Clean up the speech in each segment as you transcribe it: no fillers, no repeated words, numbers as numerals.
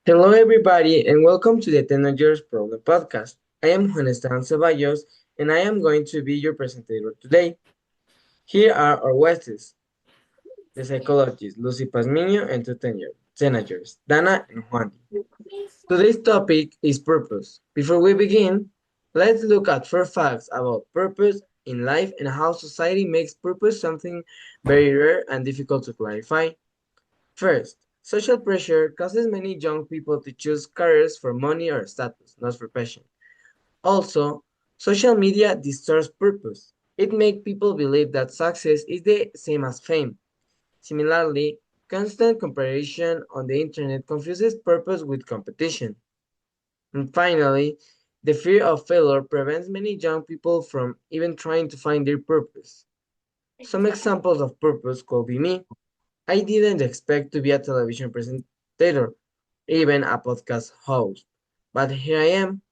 Hello, everybody, and welcome to the Teenagers Problem Podcast. I am Juan Esteban Ceballos, and I am going to be your presenter today. Here are our guests, the psychologists Lucy Pazmiño and two teenagers, Dana and Juan. Today's topic is purpose. Before we begin, let's look at four facts about purpose in life and how society makes purpose something very rare and difficult to clarify. First, social pressure causes many young people to choose careers for money or status, not for passion. Also, social media distorts purpose. It makes people believe that success is the same as fame. Similarly, constant comparison on the internet confuses purpose with competition. And finally, the fear of failure prevents many young people from even trying to find their purpose. Some examples of purpose could be me. I didn't expect to be a television presenter, even a podcast host. But here I am.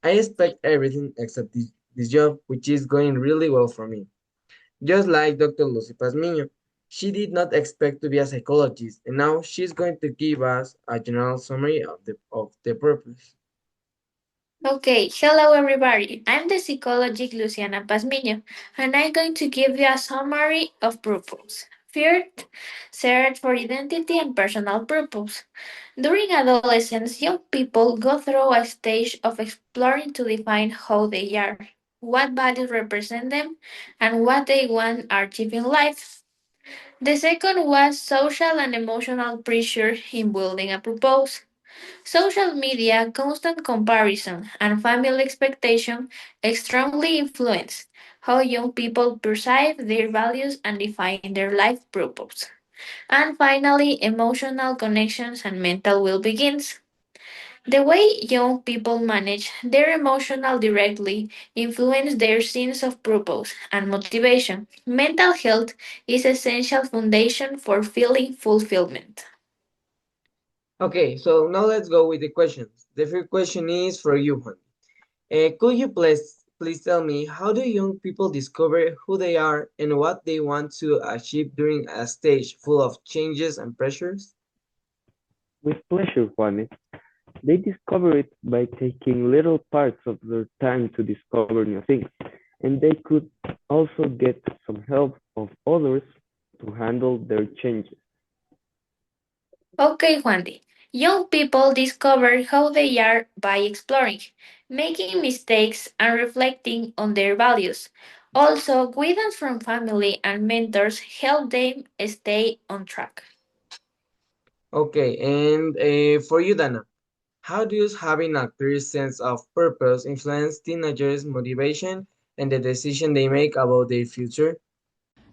I expect everything except this job, which is going really well for me. Just like Dr. Lucy Pazmiño. She did not expect to be a psychologist, and now she's going to give us a general summary of the purpose. Okay, hello everybody. I'm the psychologist Luciana Pazmiño, and I'm going to give you a summary of purpose. First, search for identity and personal purpose. During adolescence, young people go through a stage of exploring to define how they are, what values represent them, and what they want to achieve in life. The second was social and emotional pressure in building a purpose. Social media, constant comparison, and family expectation strongly influence how young people perceive their values and define their life purpose. And finally, emotional connections and mental well begins. The way young people manage their emotional directly influence their sense of purpose and motivation. Mental health is essential foundation for feeling fulfillment. Okay, so now let's go with the questions. The first question is for you, Juan. Could you please tell me how do young people discover who they are and what they want to achieve during a stage full of changes and pressures? With pleasure, Juanes. They discover it by taking little parts of their time to discover new things, and they could also get some help of others to handle their changes. Okay, Juandi. Young people discover how they are by exploring, making mistakes, and reflecting on their values. Also, guidance from family and mentors help them stay on track. Okay, and for you, Dana, how does having a clear sense of purpose influence teenagers' motivation and the decision they make about their future?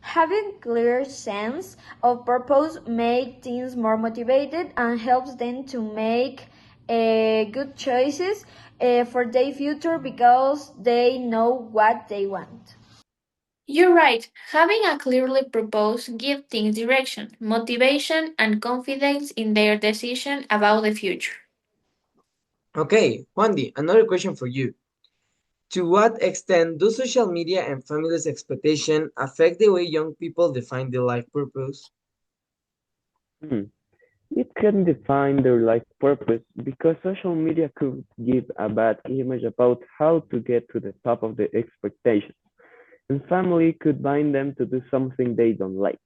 Having clear sense of purpose makes teens more motivated and helps them to make good choices for their future because they know what they want. You're right. Having a clearly proposed gives things direction, motivation, and confidence in their decision about the future. Okay, Juandi, another question for you. To what extent do social media and family's expectation affect the way young people define their life purpose? Hmm. It can define their life purpose because social media could give a bad image about how to get to the top of the expectations, and family could bind them to do something they don't like.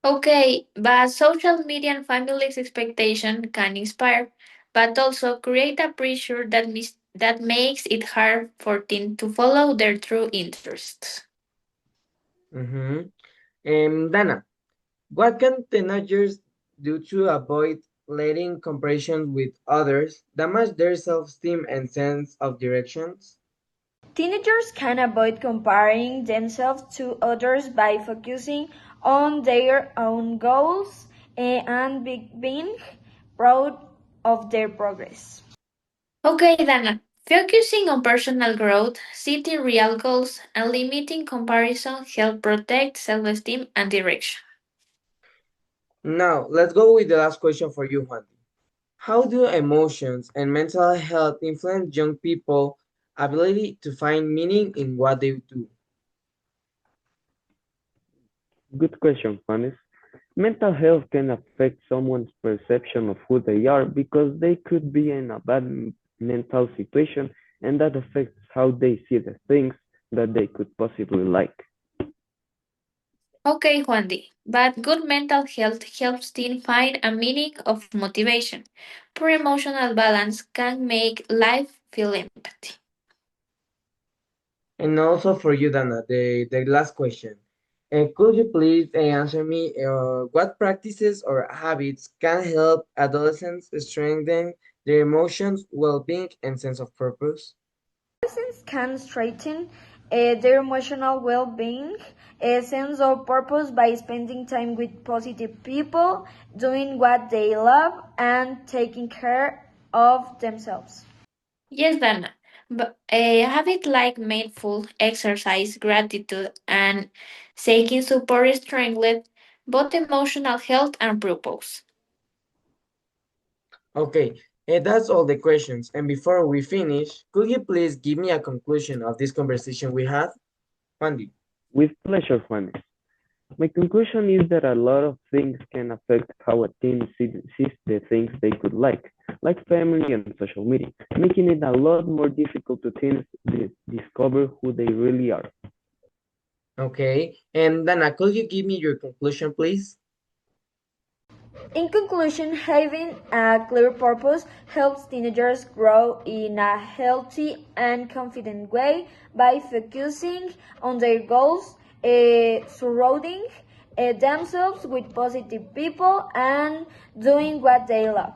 Okay, but social media and family's expectation can inspire, but also create a pressure that makes it hard for teens to follow their true interests. Mm-hmm. Dana, what can teenagers do to avoid letting comparison with others damage their self-esteem and sense of directions? Teenagers can avoid comparing themselves to others by focusing on their own goals and being proud of their progress. Okay, Dana, focusing on personal growth, setting real goals, and limiting comparison help protect self-esteem and direction. Now, let's go with the last question for you, Juan. How do emotions and mental health influence young people's ability to find meaning in what they do? Good question, Juanes. Mental health can affect someone's perception of who they are because they could be in a bad mental situation, and that affects how they see the things that they could possibly like. Okay, Juandi, but good mental health helps teens find a meaning of motivation. Poor emotional balance can make life feel empty. And also for you, Dana, the last question. Could you please answer me what practices or habits can help adolescents strengthen their emotions, well-being, and sense of purpose? Adolescents can strengthen their emotional well-being, a sense of purpose by spending time with positive people, doing what they love, and taking care of themselves. Yes, Dana, but a habit like mindful exercise, gratitude, and seeking support strengthen both emotional health and purpose. Okay, that's all the questions. And before we finish, could you please give me a conclusion of this conversation we had? Wendy. With pleasure, Juanes. My conclusion is that a lot of things can affect how a teen sees the things they could like family and social media, making it a lot more difficult to teens discover who they really are. Okay, and Dana, could you give me your conclusion, please? In conclusion, having a clear purpose helps teenagers grow in a healthy and confident way by focusing on their goals, surrounding themselves with positive people, and doing what they love.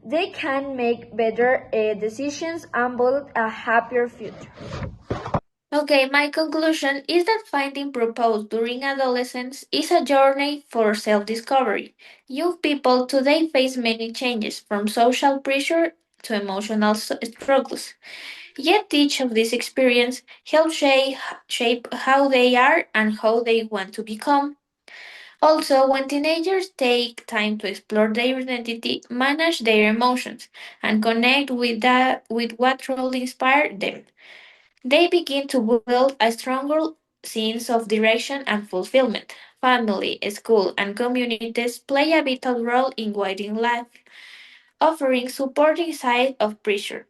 They can make better decisions and build a happier future. Okay, my conclusion is that finding purpose during adolescence is a journey for self discovery. Young people today face many changes, from social pressure to emotional struggles. Yet each of these experiences helps shape how they are and how they want to become. Also, when teenagers take time to explore their identity, manage their emotions, and connect with what truly inspired them, they begin to build a stronger sense of direction and fulfillment. Family, school, and communities play a vital role in guiding life, offering supporting side of pressure.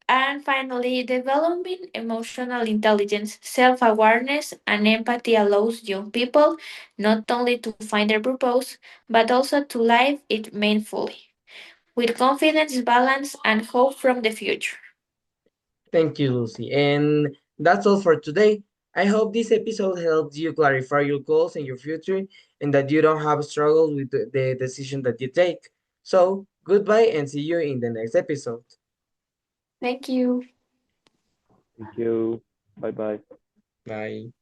And finally, developing emotional intelligence, self awareness, and empathy allows young people not only to find their purpose, but also to live it meaningfully, with confidence, balance, and hope from the future. Thank you, Lucy. And that's all for today. I hope this episode helps you clarify your goals and your future and that you don't have struggles with the decision that you take. So, goodbye and see you in the next episode. Thank you. Thank you. Bye bye. Bye.